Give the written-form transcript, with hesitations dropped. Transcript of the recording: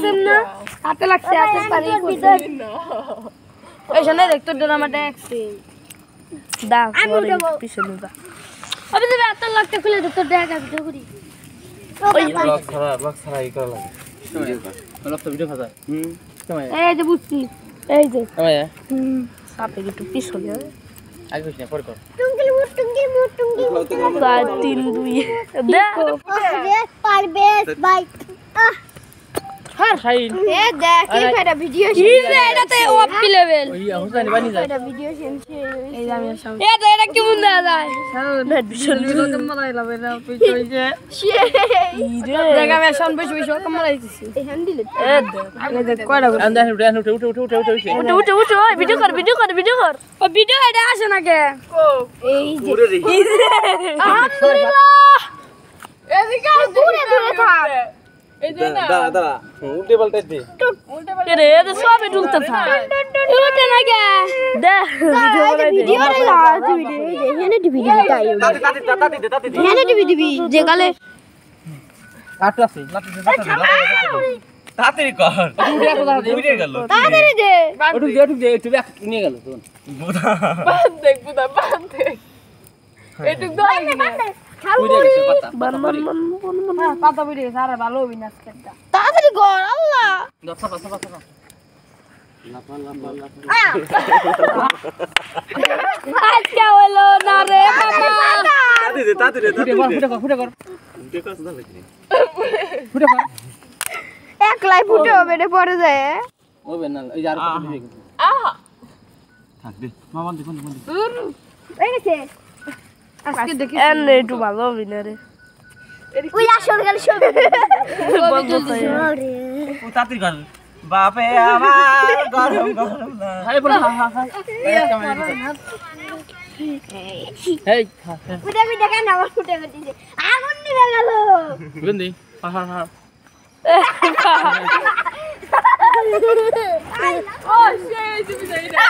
দেখছেন না হাতে লাগছে হাতে পানি করছে এই শোনে দেখ তোর ডোনামাটা একছি দাও পিছনে দাও আমি তো হাতে লাগতে খুলে দে তোর দেখা ভিডিও করি ওই ব্লগ ছাড়া ই করা লাগে ব্লগ তো ভিডিও ফাজা এই যে বুঝছি এই যে সাথে একটু পিছনে আগে কইছ না পরে কর টুঙ্গি মুট 3 2 দে পারবে ভাই হ্যাঁ শাইন এ দেখ এটা ভিডিও কি রে এটাতে ওপি লেভেল ওই হোসেন বানি যায় এটা ভিডিও সেন্সি এই আমি সামনে এ তো এটা কেমন দেয়া যায় নেট বিশাল কত মারাইলা বেরা পিছে হইছে জায়গা মে সাউন্ড বেশি বেশি কত মারাইছিস এই হ্যান্ডেল এ দেখ কয়টা আন্দাজ উঠে ওই ভিডিও কর ও ভিডিও এটা আসে না কে এই যে আলহামদুলিল্লাহ এদিকে দূরে থাক এই যে না দাঁড়া উল্টে পাল্টে দে রে এটা সবে ঢুকতে থাক উল্টে না কে দে ভিডিও রে ভিডিও এই ভিডিও তাই এনে দিবি যে গালে কাট আছে তাড়াতাড়ি কর উড়ে গেল তাড়াতাড়ি দে ওটু দে একটু ব্যাক নিয়ে গেল তোন বাদ দেখ একটু দই পাতা বিড়ে সারা ভালো অভিনয় করতে তাড়াতাড়ি কর আল্লাহ দছা আজকে হলো না রে বাবা তাড়াতাড়ি ফুটে কর একলাই ফুটে হবে রে পড়ে যায় হবে না এই আর কত দিবি আহা থাক দে মামা দেখুন এই গেছে আজকে দেখি এনে একটু ভালো হবে না রে ওই আসল গেল সব ও তাড়াতাড়ি কর বাপে আমার গরম না হাই বল হা এই ফুটে কেন আমার ফুটে গেছে আগুন নিভে গেল বন্ধি হা ও সেই তুমি যাই না